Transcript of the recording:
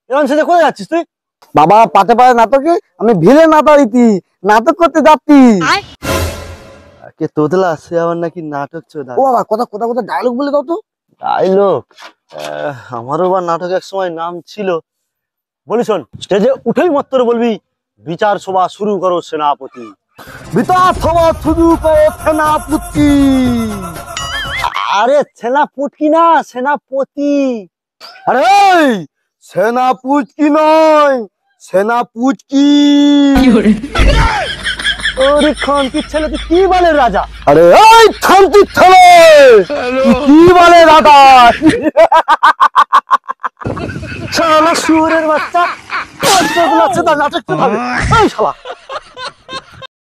এরকম সেজে কোথায় যাচ্ছিস তুই? বাবা পাতে পারে নাটকে আমি ভিলে নাটক নাটক করতে যাচ্ছি। কে তোতলা সে আবার নাকি নাটক চোদা। ও বাবা কথা কথা কথা ডায়লগ বলে দাও তো। ডায়লগ? আমারও বা নাটক এক সময় নাম ছিল। বলি শোন, স্টেজে উঠেই মাত্র বলবি বিচার সভা শুরু করো সেনাপতি। বিচার সভা শুরু করো সেনাপতি। আরে সেনাপতি না, সেনাপতি। আরে সেনাপুচকি নয়, সেনাপুচকি। ওরে খানকির ছেলে, তুই কি বলে রাজা? আরে ওই খানকির ছেলে কি বলে দাদা? শালা শুয়োরের বাচ্চা, নাটক চোদাবে। এই শালা